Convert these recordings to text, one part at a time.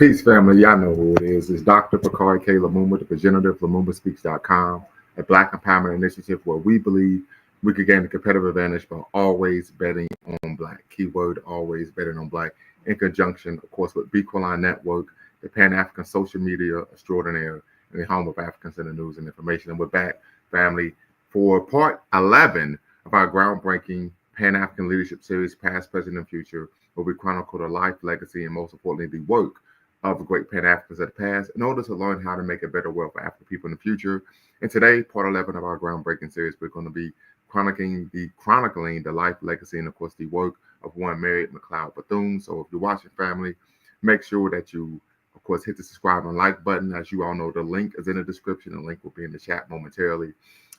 Peace, family. Y'all know who it is. It's Dr. Picard K. Lumumba, the progenitor of LumumbaSpeaks.com, a Black empowerment initiative where we believe we could gain a competitive advantage by always betting on Black. Keyword, always betting on Black, in conjunction, of course, with Bequaline Network, the Pan-African social media extraordinaire, and the home of Africans in the news and information. And we're back, family, for part 11 of our groundbreaking Pan-African leadership series, Past, Present, and Future, where we chronicle the life, legacy, and most importantly, the work of the great Pan-Africans of the past in order to learn how to make a better world for African people in the future. And today, part 11 of our groundbreaking series, we're going to be chronicling the life, legacy, and of course, the work of one Mary McLeod Bethune. So if you're watching, family, make sure that you, of course, hit the subscribe and like button. As you all know, the link is in the description. The link will be in the chat momentarily.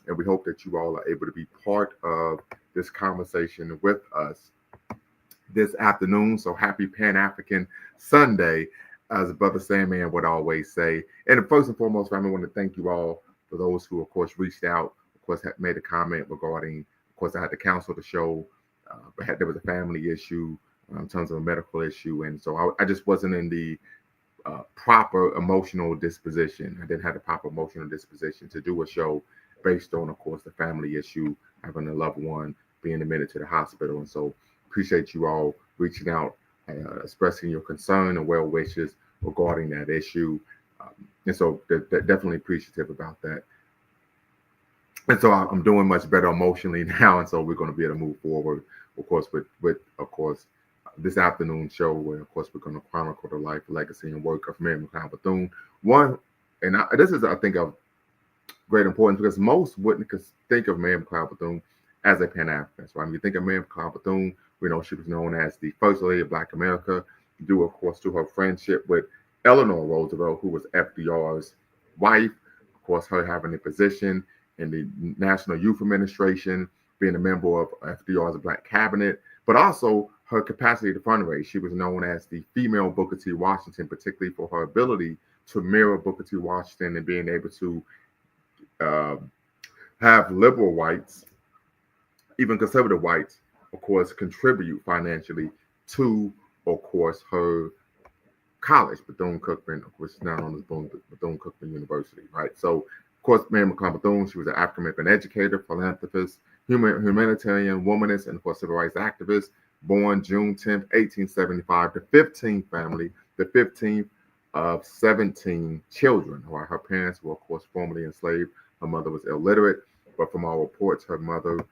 And we hope that you all are able to be part of this conversation with us this afternoon. So happy Pan-African Sunday, as Brother Sandman would always say. And first and foremost, family, I want to thank you all for those who, of course, reached out, of course, had made a comment regarding, of course, I had to cancel the show. There was a family issue in terms of a medical issue. And so I just wasn't in the proper emotional disposition. I didn't have the proper emotional disposition to do a show based on, of course, the family issue, having a loved one being admitted to the hospital. And so appreciate you all reaching out, expressing your concern and well wishes regarding that issue. And so they're definitely appreciative about that. And so I'm doing much better emotionally now. And so we're going to be able to move forward, of course, with of course, this afternoon show where, of course, we're going to chronicle the life, legacy, and work of Mary McLeod Bethune. This is, I think, of great importance because most wouldn't think of Mary McLeod Bethune as a Pan-Africanist. Right? When you think of Mary McLeod Bethune, we know she was known as the First Lady of Black America, due, of course, to her friendship with Eleanor Roosevelt, who was FDR's wife. Of course, her having a position in the National Youth Administration, being a member of FDR's Black Cabinet, but also her capacity to fundraise. She was known as the female Booker T. Washington, particularly for her ability to mirror Booker T. Washington and being able to have liberal whites, even conservative whites, of course, contribute financially to, of course, her college, Bethune-Cookman, of course, now known as Bethune-Cookman University, right? So, of course, Mary McLeod Bethune, she was an African-American educator, philanthropist, humanitarian, womanist, and, of course, civil rights activist, born June 10th, 1875, the 15th family, the 15th of 17 children. Her parents were, of course, formerly enslaved. Her mother was illiterate, but from all reports, her mother,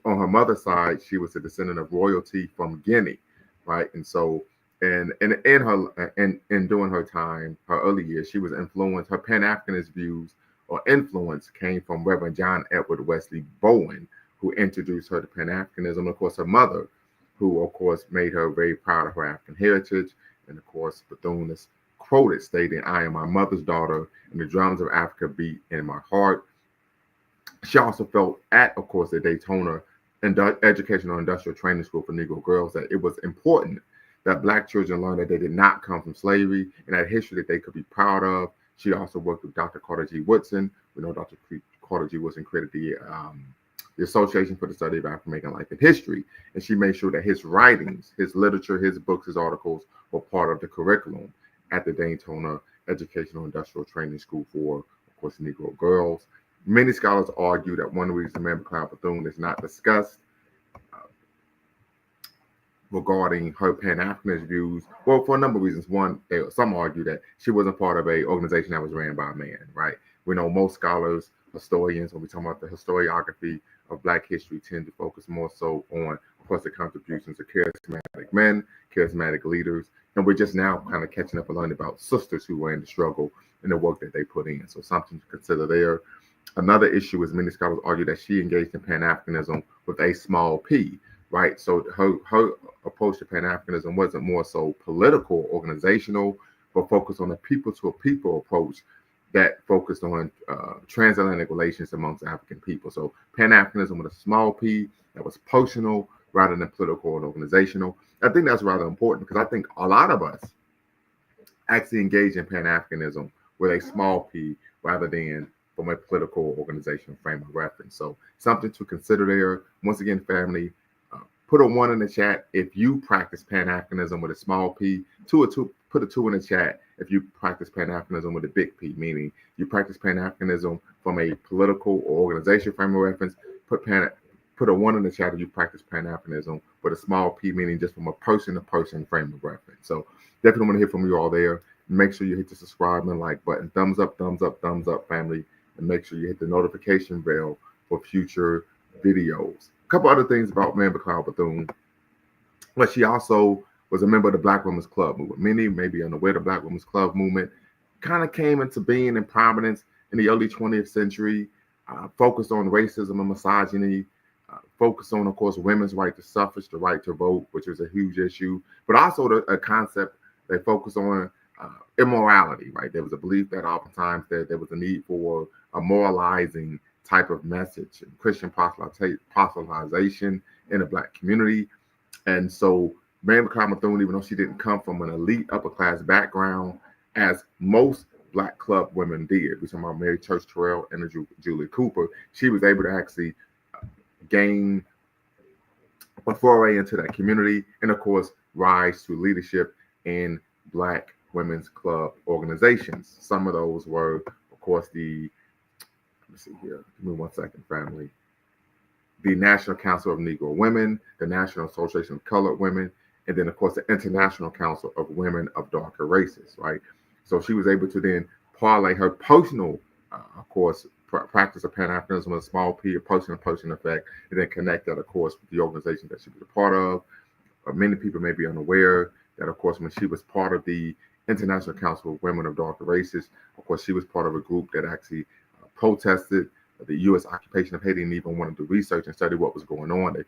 on her mother's side, she was a descendant of royalty from Guinea, right? And so, and during her time, her early years, she was influenced. Her Pan-Africanist views or influence came from Reverend John Edward Wesley Bowen, who introduced her to Pan-Africanism. Of course, her mother, who, of course, made her very proud of her African heritage. And, of course, Bethune is quoted stating, "I am my mother's daughter, and the drums of Africa beat in my heart." She also felt at, of course, the Daytona Educational Industrial Training School for Negro girls that it was important that Black children learn that they did not come from slavery and that history that they could be proud of. She also worked with Dr. Carter G. Woodson. We know Dr. Carter G. Woodson created the Association for the Study of African American Life and History, and she made sure that his writings, his literature, his books, his articles were part of the curriculum at the Daytona Educational Industrial Training School for, of course, Negro girls. Many scholars argue that one reason Mary McLeod Bethune is not discussed regarding her Pan-Africanist views, well, for a number of reasons. One, some argue that she wasn't part of an organization that was ran by a man, right? We know most scholars, historians, when we talk about the historiography of Black history, tend to focus more so on, of course, the contributions of charismatic men, charismatic leaders, and we're just now kind of catching up and learning about sisters who were in the struggle and the work that they put in. So something to consider there. Another issue is many scholars argue that she engaged in Pan-Africanism with a small p, right? So her approach to Pan-Africanism wasn't more so political, organizational, but focused on a people-to-people approach that focused on transatlantic relations amongst African people. So Pan-Africanism with a small p that was personal rather than political and organizational. I think that's rather important because I think a lot of us actually engage in Pan-Africanism with a small p rather than from a political organizational frame of reference. So something to consider there. Once again, family, put a 1 in the chat if you practice Pan-Africanism with a small p, two put a 2 in the chat if you practice Pan-Africanism with a big P, meaning you practice Pan-Africanism from a political or organization frame of reference. Put a 1 in the chat if you practice Pan-Africanism with a small p, meaning just from a person-to-person frame of reference. So definitely want to hear from you all there. Make sure you hit the subscribe and like button. Thumbs up, family. And make sure you hit the notification bell for future videos. A couple other things about Mary McLeod Bethune. Well, she also was a member of the Black Women's Club movement. Many may be unaware the Black Women's Club movement kind of came into being and prominence in the early 20th century, focused on racism and misogyny, focused on, of course, women's right to suffrage, the right to vote, which was a huge issue, but also a concept they focused on immorality, right? There was a belief that oftentimes there was a need for a moralizing type of message and Christian proselytization in the Black community. And so Mary McLeod Bethune, even though she didn't come from an elite upper class background, as most Black club women did, we're talking about Mary Church Terrell and Julie Cooper, she was able to actually gain a foray into that community and, of course, rise to leadership in Black women's club organizations. Some of those were, of course, let me see here, give me 1 second, family. The National Council of Negro Women, the National Association of Colored Women, and then, of course, the International Council of Women of Darker Races, right? So she was able to then parlay her personal, of course, practice of Pan-Africanism with a small p, a person-to-person effect, and then connect that, of course, with the organization that she was a part of. Many people may be unaware that, of course, when she was part of the International Council of Women of Darker Races, of course, she was part of a group that actually protested the U.S. occupation of Haiti and even wanted to research and study what was going on. They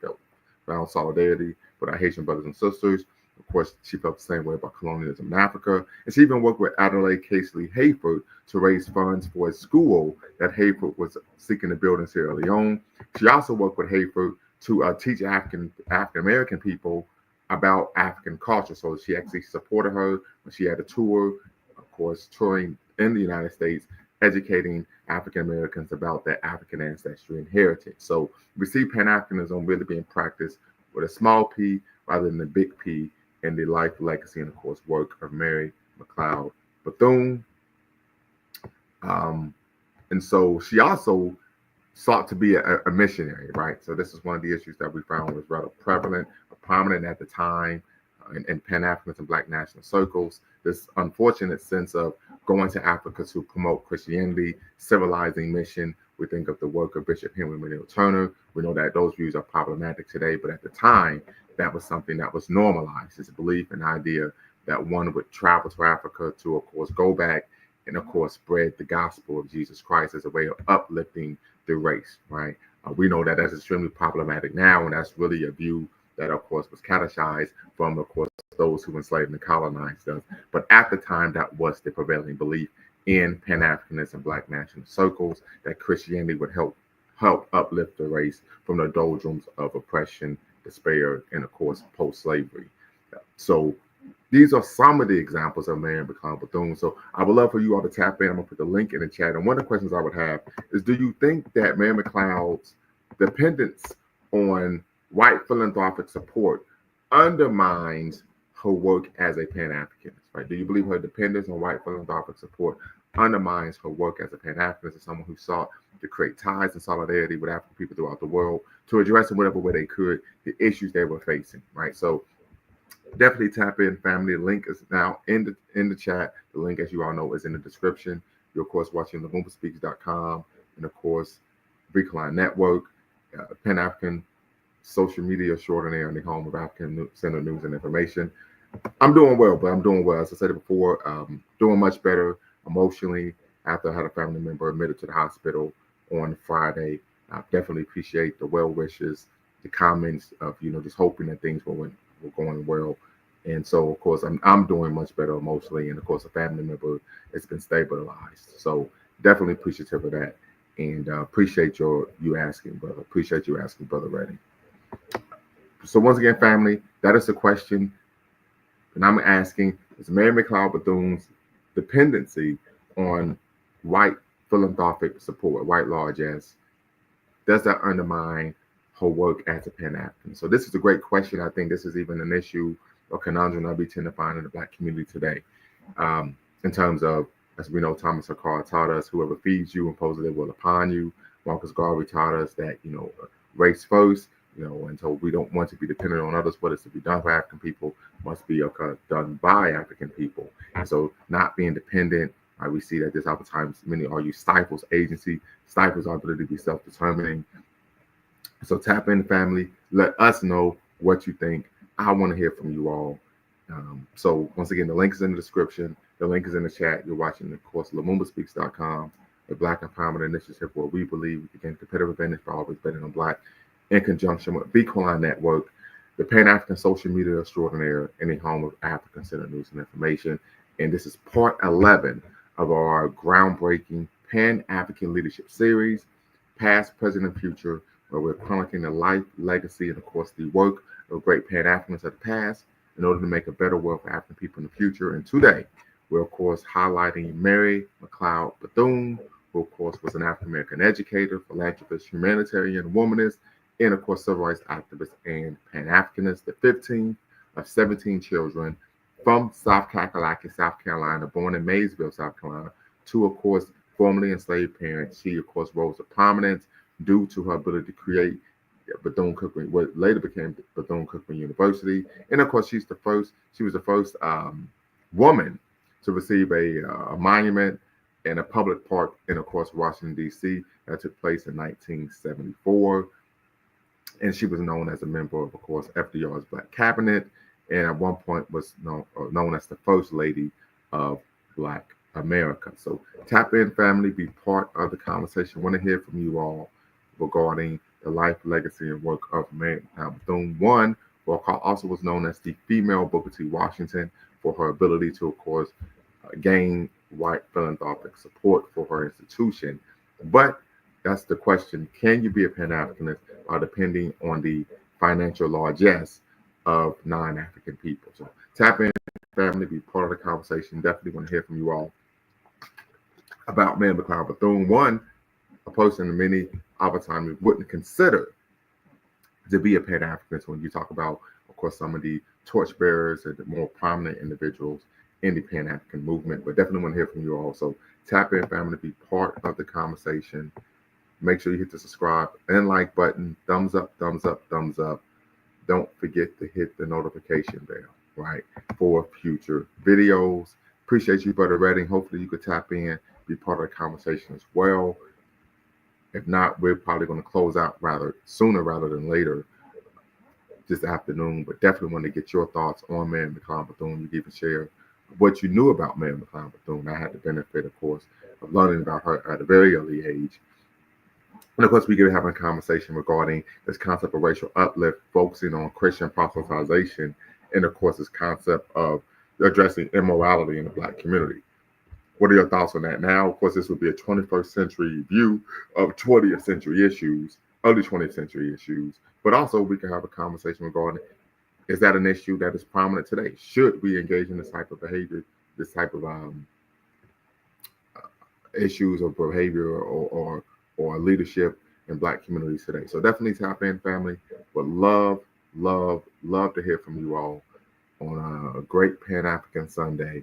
found solidarity with our Haitian brothers and sisters. Of course, she felt the same way about colonialism in Africa. And she even worked with Adelaide Casely Hayford to raise funds for a school that Hayford was seeking to build in Sierra Leone. She also worked with Hayford to teach African-American people about African culture. So she actually supported her when she had a tour, of course, touring in the United States, educating African Americans about their African ancestry and heritage. So we see Pan-Africanism really being practiced with a small p rather than a big P in the life, legacy, and, of course, work of Mary McLeod Bethune. And so she also sought to be a missionary, right? So this is one of the issues that we found was rather prevalent, prominent at the time in Pan-Africanist and Black national circles. This unfortunate sense of going to Africa to promote Christianity, civilizing mission. We think of the work of Bishop Henry Maniel Turner. We know that those views are problematic today, but at the time, that was something that was normalized. It's a belief and idea that one would travel to Africa to, of course, go back and, of course, spread the gospel of Jesus Christ as a way of uplifting the race, right? We know that that's extremely problematic now, and that's really a view that, of course, was catechized from, of course, those who enslaved and colonized us. But at the time, that was the prevailing belief in Pan-Africanist and Black national circles, that Christianity would help uplift the race from the doldrums of oppression, despair, and, of course, post-slavery. So these are some of the examples of Mary McLeod Bethune. So I would love for you all to tap in. I'm going to put the link in the chat. And one of the questions I would have is, do you think that Mary McLeod's dependence on white philanthropic support undermines her work as a Pan-Africanist, right? Do you believe her dependence on white philanthropic support undermines her work as a Pan-Africanist, as someone who sought to create ties and solidarity with African people throughout the world to address in whatever way they could the issues they were facing, right? So definitely tap in, family. The link is now in the chat. The link, as you all know, is in the description. You're, of course, watching womanist.com and, of course, Breakline Network, Pan-African social media extraordinaire in the home of African Center News and Information. I'm doing well, but I'm doing well. As I said before, doing much better emotionally after I had a family member admitted to the hospital on Friday. I definitely appreciate the well wishes, the comments of, just hoping that things were going well. And so, of course, I'm doing much better emotionally. And, of course, a family member has been stabilized. So definitely appreciative of that. And appreciate you asking, brother. Appreciate you asking, Brother Reddy. So once again, family, that is the question. And I'm asking, is Mary McLeod Bethune's dependency on white philanthropic support, white largesse, does that undermine her work as a Pan-African? So this is a great question. I think this is even an issue or conundrum that we tend to find in the Black community today. In terms of, as we know, Thomas Sankara taught us, whoever feeds you imposes their will upon you. Marcus Garvey taught us that, race first, and so we don't want to be dependent on others. What is to be done for African people must be done by African people. And so not being dependent, we see that this oftentimes many argue stifles agency, stifles our ability to be self-determining. So tap in, family. Let us know what you think. I want to hear from you all. So once again, the link is in the description. The link is in the chat. You're watching, of course, LumumbaSpeaks.com, the Black Empowerment Initiative, where we believe we can gain competitive advantage for always betting on Black, in conjunction with Beacon Network, the Pan-African Social Media Extraordinaire, and the home of African-centered news and information. And this is part 11 of our groundbreaking Pan-African Leadership Series, Past, Present, and Future, where we're chronicling the life, legacy, and of course the work of great Pan-Africans of the past in order to make a better world for African people in the future. And today, we're of course highlighting Mary McLeod Bethune, who of course was an African-American educator, philanthropist, humanitarian, womanist, and of course civil rights activist and Pan-Africanist, the 15th of 17 children from South Kakalaki, South Carolina, born in Maysville, South Carolina, to of course formerly enslaved parents. She of course rose to prominence due to her ability to create Bethune-Cookman, what later became Bethune-Cookman University. And of course, she was the first woman to receive a monument in a public park in, of course, Washington, D.C. That took place in 1974. And she was known as a member of course, FDR's Black Cabinet, and at one point was known as the First Lady of Black America. So tap in, family, be part of the conversation. I want to hear from you all regarding the life, legacy, and work of Mary Bethune. One, Walcott also was known as the female Booker T. Washington for her ability to, of course, gain white philanthropic support for her institution. But that's the question. Can you be a Pan-Africanist depending on the financial largesse of non-African people? So tap in, family, be part of the conversation. Definitely want to hear from you all about Mary McLeod Bethune. One, a person that many oftentimes wouldn't consider to be a Pan-Africanist when you talk about, of course, some of the torchbearers and the more prominent individuals in the Pan-African movement. But definitely want to hear from you all. So tap in, family, be part of the conversation. Make sure you hit the subscribe and like button. Thumbs up, thumbs up, thumbs up. Don't forget to hit the notification bell, right, for future videos. Appreciate you, Brother Redding. Hopefully you could tap in, be part of the conversation as well. If not, we're probably going to close out sooner rather than later this afternoon. But definitely want to get your thoughts on Mary McLeod Bethune. You can even share what you knew about Mary McLeod Bethune. I had the benefit, of course, of learning about her at a very early age. And of course, we could have a conversation regarding this concept of racial uplift, focusing on Christian proselytization, and of course, this concept of addressing immorality in the Black community. What are your thoughts on that? Now, of course, this would be a 21st century view of 20th century issues, early 20th century issues, but also we can have a conversation regarding, is that an issue that is prominent today? Should we engage in this type of behavior, this type of issues of behavior or leadership in Black communities today? So definitely tap in, family. But love to hear from you all on a great Pan-African Sunday.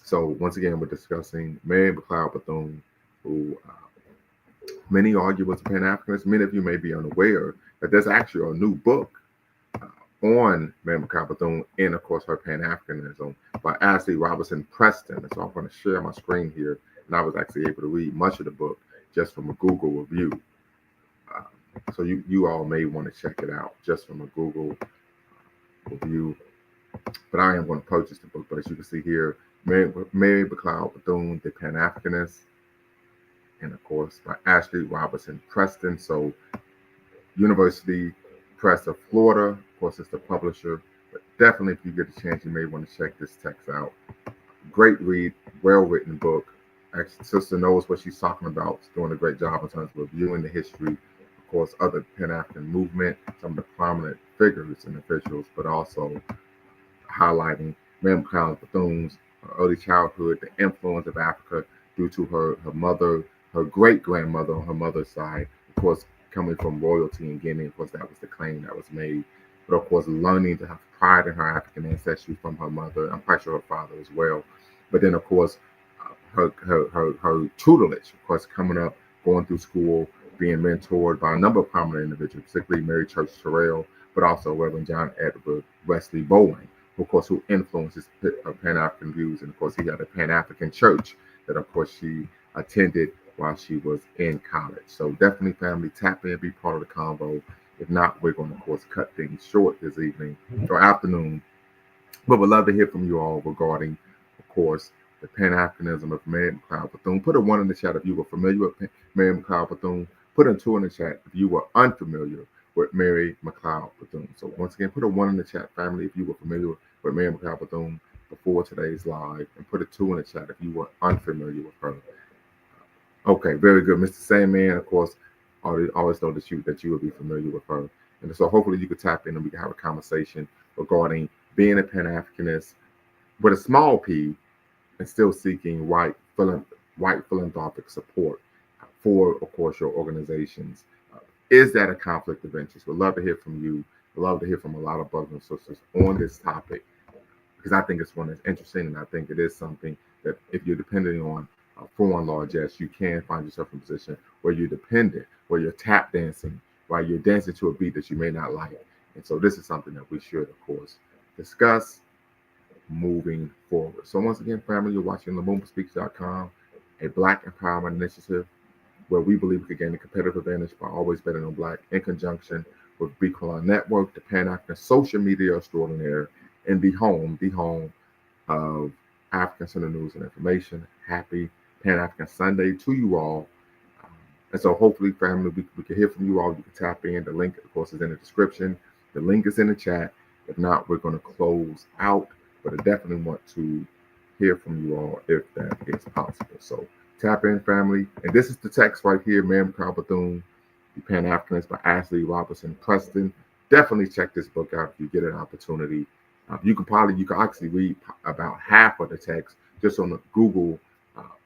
So once again, we're discussing Mary McLeod Bethune, who many argue was a Pan-Africanist. Many of you may be unaware that there's actually a new book on Mary McLeod Bethune and, of course, her Pan-Africanism by Ashley Robertson Preston. And so I'm going to share my screen here, and I was actually able to read much of the book just from a Google review. So you all may want to check it out just from a Google review. But I am going to purchase the book. But as you can see here, Mary McLeod Bethune, the Pan-Africanist, and of course by Ashley Robertson Preston. So University Press of Florida, of course, is the publisher. But definitely, if you get a chance, you may want to check this text out. Great read, well-written book. Actually, sister knows what she's talking about. She's doing a great job in terms of reviewing the history, of course, of the Pan-African movement, some of the prominent figures and officials, but also highlighting Mary McLeod Bethune's early childhood, the influence of Africa due to her mother, her great-grandmother on her mother's side, of course, coming from royalty in Guinea. Of course, that was the claim that was made but of course learning to have pride in her African ancestry from her mother. I'm quite sure her father as well. But then of course her tutelage, of course, coming up, going through school, being mentored by a number of prominent individuals, particularly Mary Church Terrell, but also Reverend John Edward Wesley Bowen, who, of course, who influences Pan-African views. And of course, he had a Pan-African church that, of course, she attended while she was in college. So definitely, family, tap in, be part of the convo. If not, we're going to, of course, cut things short this evening or afternoon. But we'd love to hear from you all regarding, of course, the Pan-Africanism of Mary McLeod Bethune. Put a 1 in the chat if you were familiar with Mary McLeod Bethune. Put a 2 in the chat if you were unfamiliar with Mary McLeod Bethune. So once again, put a 1 in the chat, family, if you were familiar with Mary McLeod Bethune before today's live, and put a 2 in the chat if you were unfamiliar with her. Okay, very good. Mr. Sandman, of course, always know that you will be familiar with her. And so hopefully you could tap in and we can have a conversation regarding being a Pan-Africanist with a small p and still seeking white philanthropic support for, of course, your organizations. Is that a conflict of interest? We'd love to hear from you. We'd love to hear from a lot of brothers and sisters on this topic, because I think it's one that's interesting, and I think it is something that if you're depending on foreign largesse, you can find yourself in a position where you're dependent, where you're tap dancing, while you're dancing to a beat that you may not like. And so this is something that we should, of course, discuss moving forward. So once again, family, you're watching LuMumbaSpeaks.com, a Black empowerment initiative where we believe we can gain a competitive advantage by always betting on Black, in conjunction with Beacon Network, the Pan-African social media extraordinaire, and the home of African Center News and Information. Happy Pan-African Sunday to you all. And so hopefully, family, we can hear from you all. You can tap in. The link, of course, is in the description. The link is in the chat. If not, we're going to close out. But I definitely want to hear from you all if that is possible. So tap in, family. And this is the text right here, Mary McLeod Bethune, The Pan-Africanist by Ashley Robertson Preston. Definitely check this book out if you get an opportunity. You can actually read about half of the text just on a Google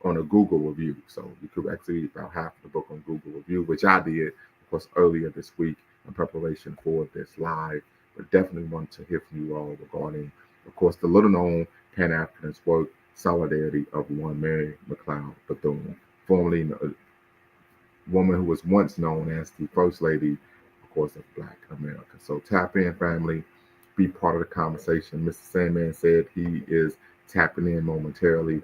review. So you could actually read about half of the book on Google review, which I did, of course, earlier this week in preparation for this live. But definitely want to hear from you all regarding, of course, the little-known Pan-Africanist work, Solidarity of One Mary McLeod Bethune, formerly a woman who was once known as the First Lady, of course, of Black America. So tap in, family. Be part of the conversation. Mr. Sandman said he is tapping in momentarily.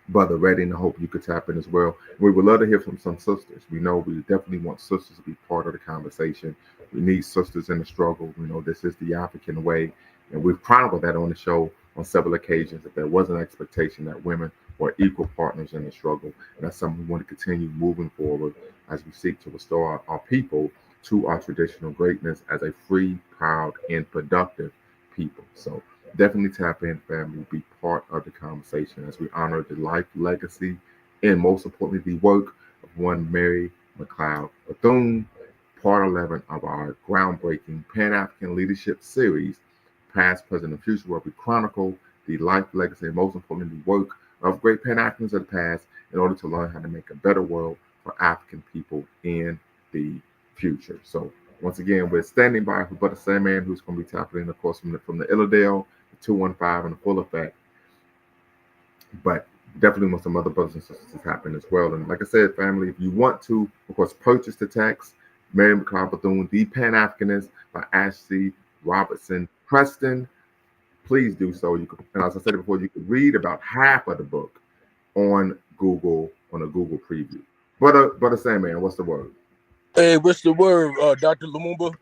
Brother Redding, I hope you could tap in as well. We would love to hear from some sisters. We know we definitely want sisters to be part of the conversation. We need sisters in the struggle. We know this is the African way, and we've chronicled that on the show on several occasions, that there was an expectation that women were equal partners in the struggle. And that's something we want to continue moving forward as we seek to restore our people to our traditional greatness as a free, proud, and productive people. So definitely tap in, family, be part of the conversation as we honor the life, legacy, and most importantly, the work of one Mary McLeod Bethune, part 11 of our groundbreaking Pan-African Leadership Series, Past, Present, and Future, where we chronicle the life, legacy, and most importantly, the work of great Pan-Africans of the past in order to learn how to make a better world for African people in the future. So once again, we're standing by for Brother Sandman, who's going to be tapping in, of course, from the Illidale, the 215, and the full effect. But definitely want some other brothers and sisters to tap in as well. And like I said, family, if you want to, of course, purchase the text, Mary McLeod Bethune, The Pan-Africanist by Ashley Robertson Preston, please do so. You can, and as I said before, you can read about half of the book on Google, on a Google preview. Brother Sandman, what's the word? Hey, what's the word, Dr. Lumumba?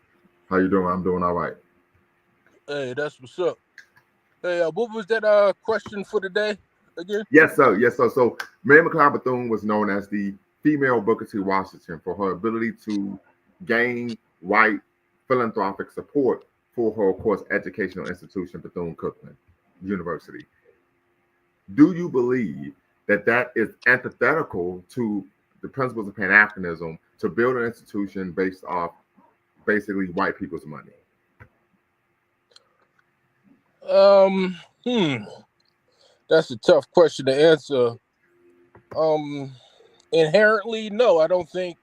How you doing? I'm doing all right. Hey, that's what's up. Hey, what was that question for today again? Yes, sir. Yes, sir. So Mary McLeod Bethune was known as the female Booker T. Washington for her ability to gain white philanthropic support for her, of course, educational institution, Bethune-Cookman University. Do you believe that that is antithetical to the principles of Pan-Africanism to build an institution based off basically white people's money? That's a tough question to answer. Inherently, no, I don't think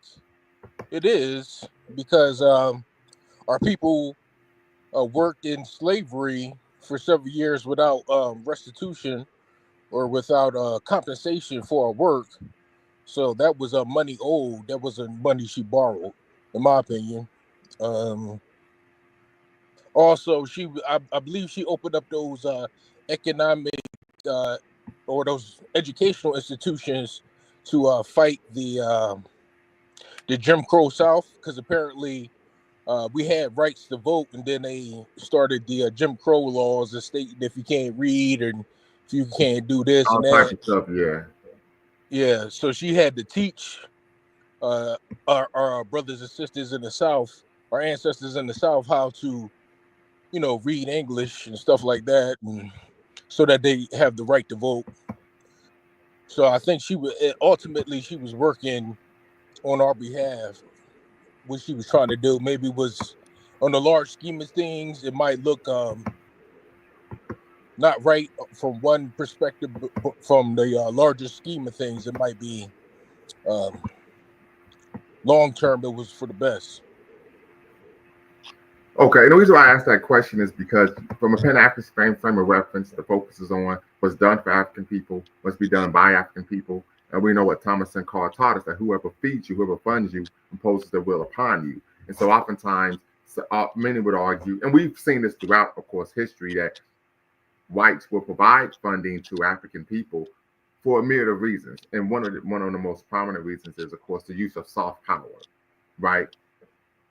it is, because our people worked in slavery for several years without restitution or without compensation for her work. So that was money owed. That wasn't money she borrowed, in my opinion. Um, Also, I believe she opened up those economic uh, or those educational institutions to fight the Jim Crow South, because apparently we had rights to vote, and then they started the Jim Crow laws and stating if you can't read and if you can't do this All and type that. of stuff. Yeah. Yeah, so she had to teach uh, our brothers and sisters in the South, our ancestors in the South, how to read English and stuff like that, and so that they have the right to vote. So I think ultimately she was working on our behalf. What she was trying to do maybe was, on the large scheme of things, it might look not right from one perspective, but from the larger scheme of things, it might be um, long term. It was for the best. Okay, and the reason why I asked that question is because from a Pan-African frame of reference, the focus is on what's done for African people, must be done by African people. And we know what Thomas Sankara taught us, that whoever feeds you, whoever funds you, imposes their will upon you. And so oftentimes, many would argue, and we've seen this throughout, of course, history, that whites will provide funding to African people for a myriad of reasons. And one of the most prominent reasons is, of course, the use of soft power, right?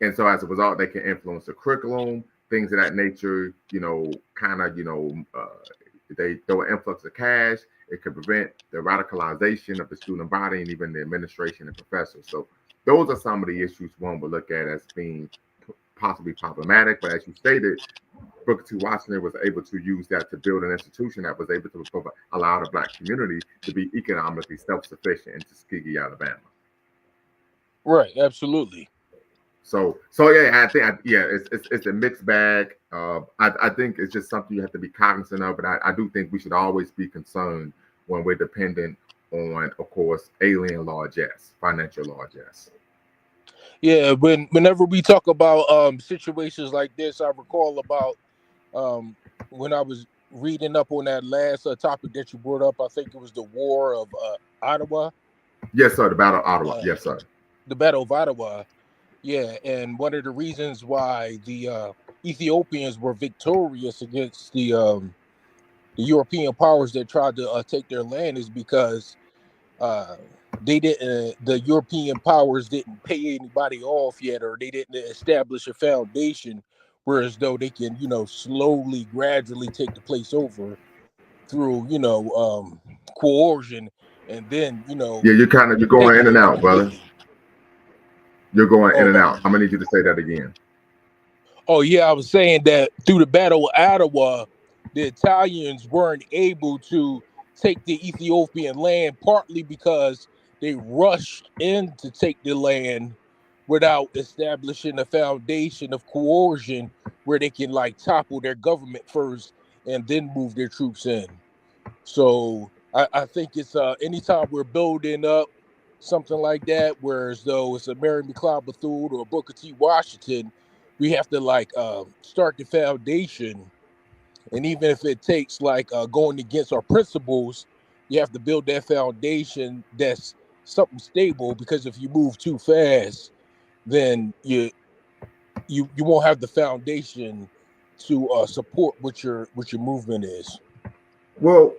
And so as a result, they can influence the curriculum, things of that nature, they throw an influx of cash. It could prevent the radicalization of the student body and even the administration and professors. So those are some of the issues one would look at as being possibly problematic. But as you stated, Booker T. Washington was able to use that to build an institution that was able to allow the Black community to be economically self-sufficient in Tuskegee, Alabama. Right, absolutely. So yeah, I think it's a mixed bag. I think it's just something you have to be cognizant of, but I do think we should always be concerned when we're dependent on, of course, alien largesse, financial largesse. Yeah, whenever we talk about situations like this, I recall about when I was reading up on that last topic that you brought up. I think it was the War of Ottawa. Yes, sir. The Battle of Ottawa. Yes, sir. The Battle of Ottawa. Yeah, and one of the reasons why the Ethiopians were victorious against the European powers that tried to take their land is because the European powers didn't pay anybody off yet, or they didn't establish a foundation, whereas though they can slowly, gradually take the place over through coercion, and then Yeah, you're going in and out, brother. You're going in and out. I'm gonna need you to say that again. Oh yeah, I was saying that through the Battle of Ottawa, the Italians weren't able to take the Ethiopian land, partly because they rushed in to take the land without establishing a foundation of coercion where they can topple their government first and then move their troops in. So I think it's anytime we're building up something like that, whereas though it's a Mary McLeod Bethune or Booker T. Washington, we have to start the foundation. And even if it takes going against our principles, you have to build that foundation that's something stable, because if you move too fast, then you won't have the foundation to support what your movement is. Well,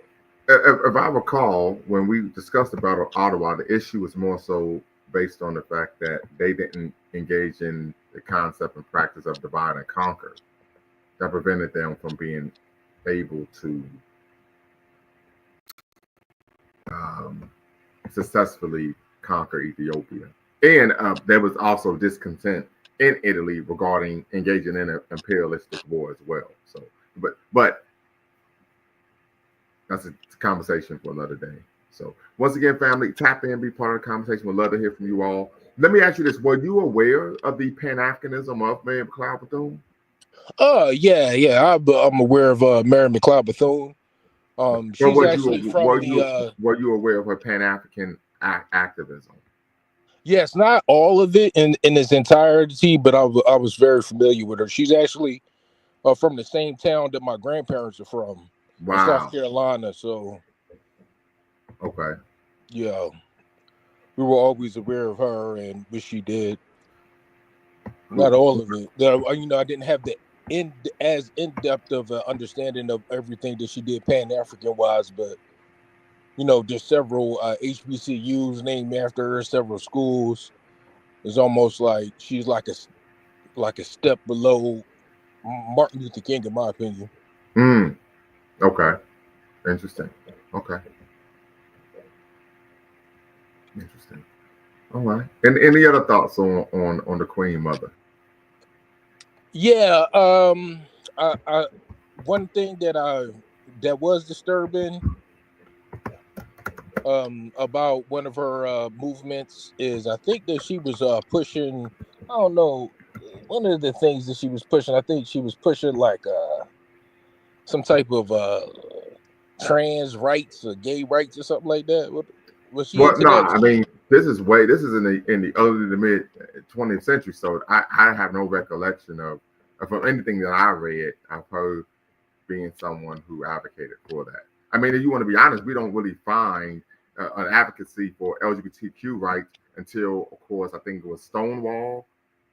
if I recall, when we discussed the Battle of Ottawa, the issue was more so based on the fact that they didn't engage in the concept and practice of divide and conquer. That prevented them from being able to successfully conquer Ethiopia. And there was also discontent in Italy regarding engaging in an imperialistic war as well. So, but that's a conversation for another day. So once again, family, tap in, be part of the conversation. We'd love to hear from you all. Let me ask you this: were you aware of the Pan-Africanism of Mary McLeod Bethune? Yeah. I'm aware of Mary McLeod Bethune. She's actually from the. Were you aware of her Pan-African activism? Yes, not all of it in its entirety, but I was very familiar with her. She's actually from the same town that my grandparents are from, in South Wow. Carolina. So Okay. yeah, we were always aware of her and what she did. Not all of it. I didn't have the in depth of understanding of everything that she did Pan African wise, but there's several HBCUs named after her, several schools. It's almost like she's like a step below Martin Luther King, in my opinion. Okay. Interesting. Okay. Interesting. All right. And any other thoughts on the Queen Mother? Yeah. One thing that was disturbing about one of her movements is I think that she was pushing. I don't know. One of the things that she was pushing, I think she was pushing like some type of trans rights or gay rights or something like that. Was she Well, into no, that I too? mean this is in the early to mid 20th century, so I have no recollection of anything that I read. I've heard being someone who advocated for that. I mean, if you want to be honest, we don't really find an advocacy for LGBTQ rights until, of course, I think it was Stonewall,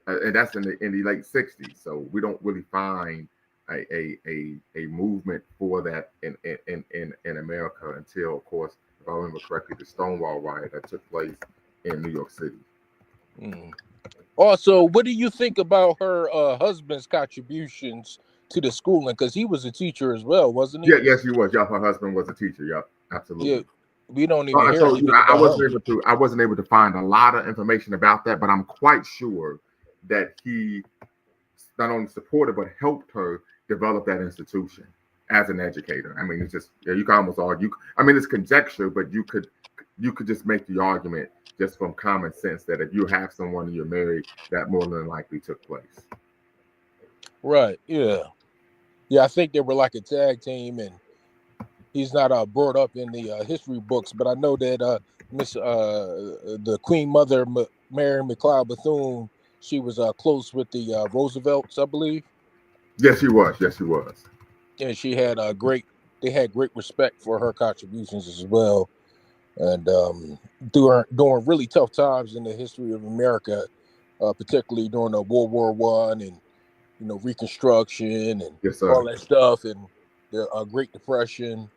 and that's in the late '60s. So we don't really find a movement for that in America until, of course, if I remember correctly, the Stonewall riot that took place in New York City. Mm. Also, what do you think about her husband's contributions to the schooling? Because he was a teacher as well, wasn't he? Yeah, yes, he was. Yeah, her husband was a teacher. Yeah, Yeah, absolutely. we don't even hear So anything I about wasn't him. able to find a lot of information about that, but I'm quite sure that he not only supported but helped her develop that institution as an educator. I mean, it's just you can almost argue. I mean, it's conjecture, but you could just make the argument just from common sense that if you have someone and you're married, that more than likely took place. Right. Yeah. Yeah. I think they were like a tag team, and he's not brought up in the history books, but I know that the Queen Mother Mary McLeod Bethune, she was close with the Roosevelts, I believe, Yes, he was. Yes, he was. and she had they had great respect for her contributions as well, and during really tough times in the history of America, particularly during the World War I and Reconstruction and Yes, all sir. that stuff, and the Great Depression.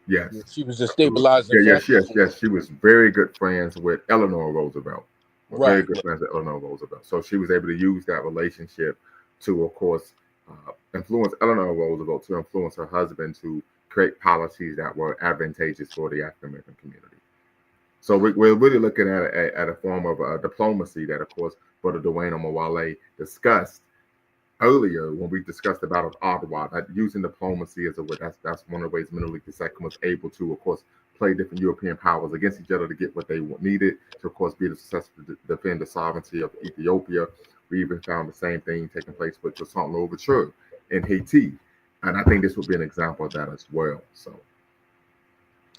Yes, Yeah, she was a absolutely. stabilizing Yeah, factor for yes. She was very good friends with Eleanor Roosevelt. Were very right. good friends with Eleanor Roosevelt. So she was able to use that relationship to, of course, influence Eleanor Roosevelt to influence her husband to create policies that were advantageous for the African American community. So we're really looking at a form of diplomacy that, of course, Brother Dwayne Omawale discussed earlier when we discussed about Ottawa, that using diplomacy as a way, that's one of the ways Middle League II was able to, of course, play different European powers against each other to get what they needed to, of course, be successful to defend the sovereignty of Ethiopia. We even found the same thing taking place with the St. Overture in Haiti. And I think this would be an example of that as well. So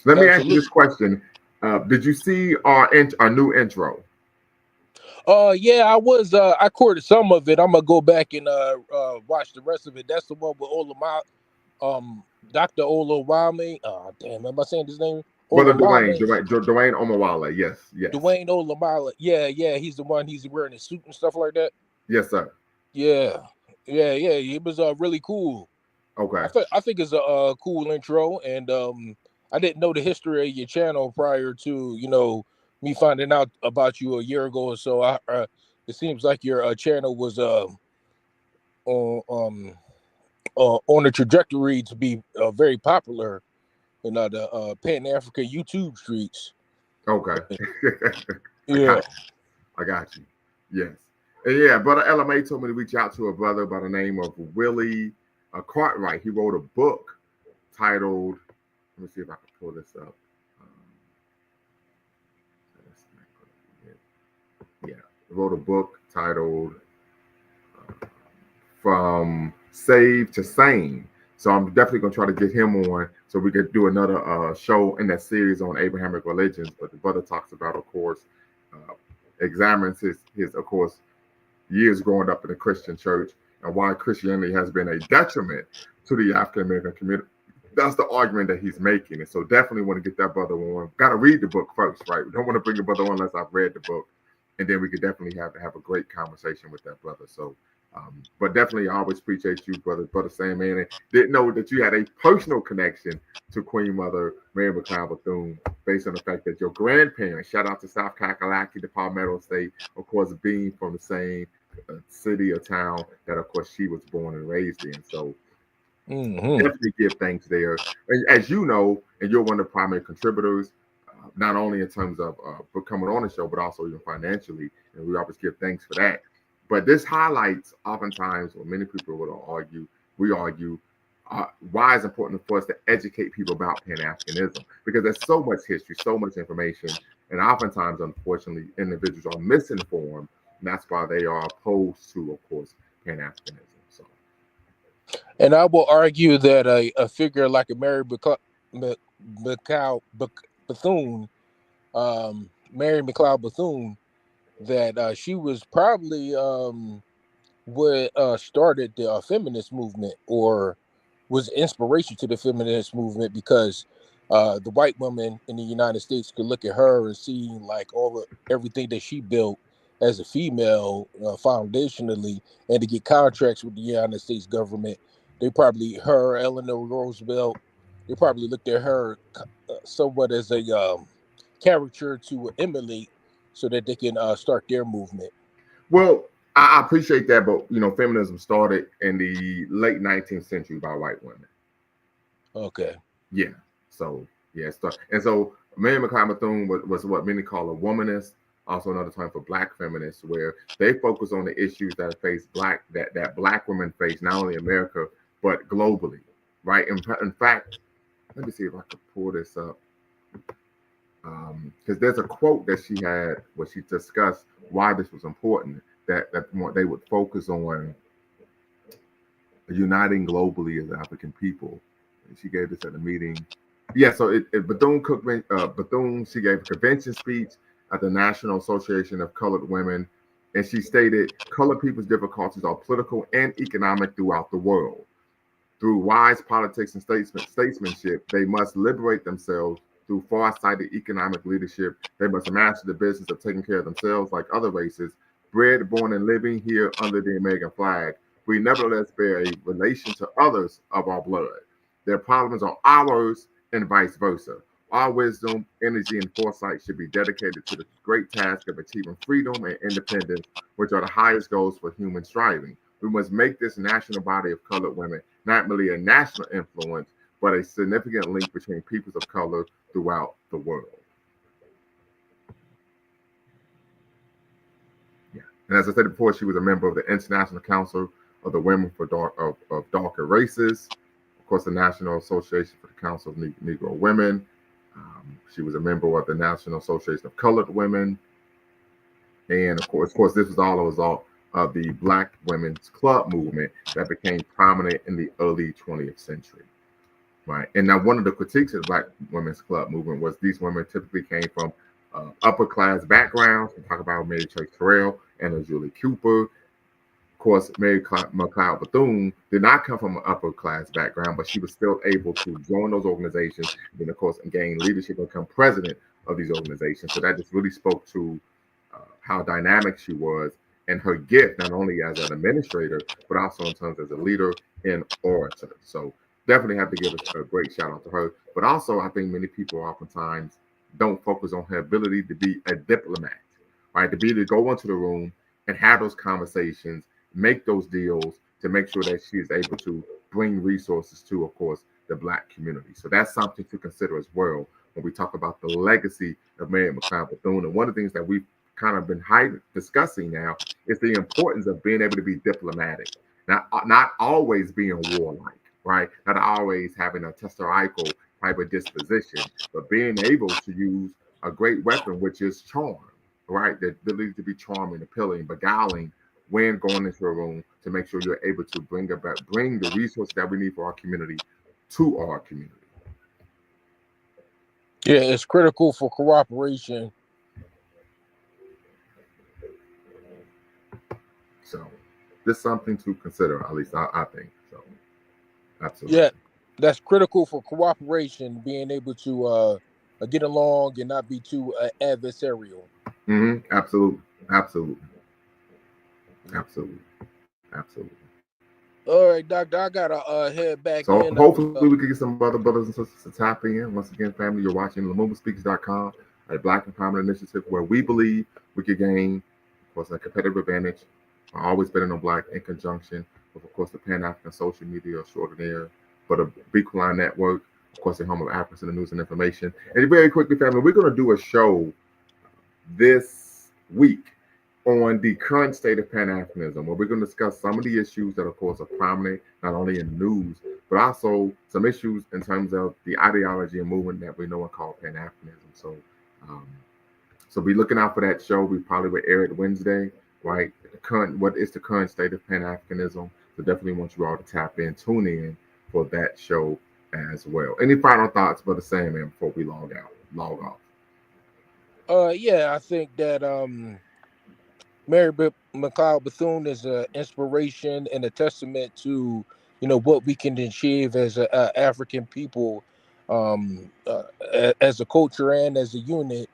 let me ask you this Absolutely. question. Did you see our new intro? Yeah, I caught some of it. I'm gonna go back and watch the rest of it. That's the one with Dr. Olawame. Damn, am I saying his name? Brother Olamale. Dwayne Omawale. Yes, yes, Dwayne Olamale. Yeah, yeah, he's the one. He's wearing a suit and stuff like that. yes, sir. Yeah, yeah. It was really cool. Okay. I think it's a cool intro, and I didn't know the history of your channel prior to me finding out about you a year ago or so. It seems like your channel was on on a trajectory to be very popular in the Pan African YouTube streets. Okay. I Yeah, got I got you. Yes. And yeah, Brother LMA told me to reach out to a brother by the name of Willie Cartwright. He wrote a book titled, let me see if I can pull this up. Yeah, he wrote a book titled From Save to Sane. So I'm definitely going to try to get him on so we could do another show in that series on Abrahamic religions. But the brother talks about, of course, examines his of course, years growing up in a Christian church and why Christianity has been a detriment to the African American community. That's the argument that he's making. And so definitely want to get that brother on. Got to read the book first, right? We don't want to bring a brother on unless I've read the book. And then we could definitely have a great conversation with that brother. So, but definitely I always appreciate you, brother Sam, man. And didn't know that you had a personal connection to Queen Mother Mary McLeod Bethune based on the fact that your grandparents, shout out to South Kakalaki, the Palmetto State, of course, being from the same city or town that, of course, she was born and raised in. So, definitely give thanks there. As you know, and you're one of the primary contributors, not only in terms of coming on the show, but also even financially. And we always give thanks for that. But this highlights oftentimes, or many people will argue, we argue, why it's important for us to educate people about Pan-Africanism, because there's so much history, so much information, and oftentimes, unfortunately, individuals are misinformed, and that's why they are opposed to, of course, Pan-Africanism. So. And I will argue that a figure like a Mary Bethune, Mary McLeod Bethune, that she was probably what started the feminist movement, or was inspiration to the feminist movement, because the white woman in the United States could look at her and see like everything that she built as a female foundationally, and to get contracts with the United States government. They probably, her, Eleanor Roosevelt, they probably looked at her somewhat as a caricature to emulate, so that they can start their movement. Well, I appreciate that, but feminism started in the late 19th century by white women. Okay. Yeah. So and so Mary McLeod Bethune was what many call a womanist, also another term for black feminists, where they focus on the issues that that black women face, not only in America but globally, right? In fact, let me see if I could pull this up. Because there's a quote that she had where she discussed why this was important, that they would focus on uniting globally as African people. And she gave this at a meeting. Yeah, so Bethune, she gave a convention speech at the National Association of Colored Women, and she stated, colored people's difficulties are political and economic throughout the world. Through wise politics and statesmanship, they must liberate themselves. Through far-sighted economic leadership, they must master the business of taking care of themselves like other races, bred, born, and living here under the American flag. We nevertheless bear a relation to others of our blood. Their problems are ours and vice versa. Our wisdom, energy, and foresight should be dedicated to the great task of achieving freedom and independence, which are the highest goals for human striving. We must make this national body of colored women not merely a national influence, but a significant link between peoples of color throughout the world. Yeah. And as I said before, she was a member of the International Council of the Women for Darker Races, of course, the National Association for the Council of Negro Women. She was a member of the National Association of Colored Women. And of course, this was all a result of the Black Women's Club movement that became prominent in the early 20th century. Right. And now one of the critiques of the Black Women's Club movement was these women typically came from upper class backgrounds. We talk about Mary Chase Terrell and Julie Cooper. Of course, Mary McLeod Bethune did not come from an upper class background, but she was still able to join those organizations and then, of course, gain leadership and become president of these organizations. So that just really spoke to how dynamic she was and her gift, not only as an administrator, but also in terms as a leader and orator. So definitely have to give a great shout out to her. But also, I think many people oftentimes don't focus on her ability to be a diplomat, right? To be able to go into the room and have those conversations, make those deals to make sure that she is able to bring resources to, of course, the Black community. So that's something to consider as well when we talk about the legacy of Mary McLeod Bethune. And one of the things that we've kind of been discussing now is the importance of being able to be diplomatic, not always being warlike, right? Not always having a testaraical type of disposition, but being able to use a great weapon, which is charm, right? The ability to be charming, appealing, beguiling when going into a room to make sure you're able to bring the resources that we need for our community to our community. Yeah, it's critical for cooperation. So, just something to consider. At least I think so. Absolutely. Yeah, that's critical for cooperation, being able to get along and not be too adversarial. Absolutely. Absolutely. Absolutely. Absolutely. All right, Doctor, I gotta head back So in. hopefully we can get some other brothers and sisters to tap in. Once again, family, you're watching LaMumbaspeaks.com, a Black Empowerment Initiative where we believe we could gain, of course, a competitive advantage. Always betting on Black in conjunction with, of course, the Pan-African social media extraordinaire, but a Beacon Network, of course, the home of Africans in the news and information. And very quickly, family, we're going to do a show this week on the current state of Pan-Africanism, where we're going to discuss some of the issues that, of course, are prominent not only in the news, but also some issues in terms of the ideology and movement that we know and call Pan-Africanism. So be looking out for that show. We probably will air it Wednesday, right? What is the current state of Pan-Africanism? So definitely want you all to tap in, tune in for that show as well. Any final thoughts, Brother Sandman, before we log off? Yeah, I think that Mary McLeod Bethune is an inspiration and a testament to what we can achieve as a African people, as a culture and as a unit,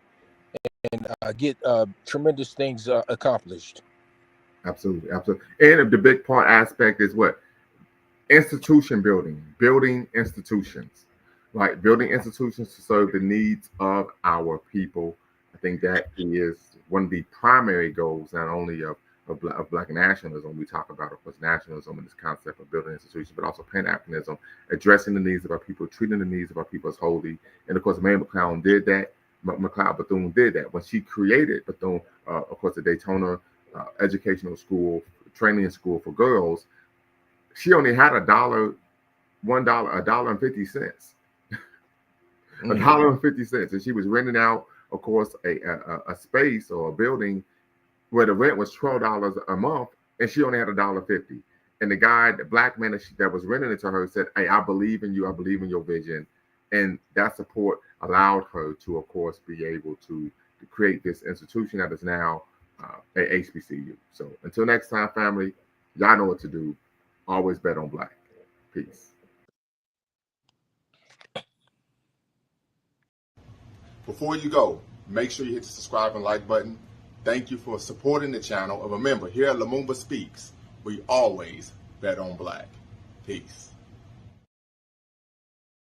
and get tremendous things accomplished. Absolutely, absolutely. And the big part aspect is what? Institution building institutions, right? Building institutions to serve the needs of our people. I think that is one of the primary goals, not only of Black nationalism. We talk about, of course, nationalism and this concept of building institutions, but also Pan-Africanism, addressing the needs of our people, treating the needs of our people as holy. And of course, Mary McLeod did that. McLeod Bethune did that when she created Bethune, of course, the Daytona educational school, training school for girls. She only had $1.50, $1.50, $1.50, and she was renting out, of course, a space or a building where the rent was $12 a month, and she only had $1.50. And the guy, the Black man that was renting it to her, said, "Hey, I believe in you. I believe in your vision," and that support allowed her to, of course, be able to create this institution that is now a HBCU. So until next time, family, y'all know what to do. Always bet on Black. Peace. Before you go, make sure you hit the subscribe and like button. Thank you for supporting the channel. And remember, here at Lumumba Speaks, we always bet on Black. Peace.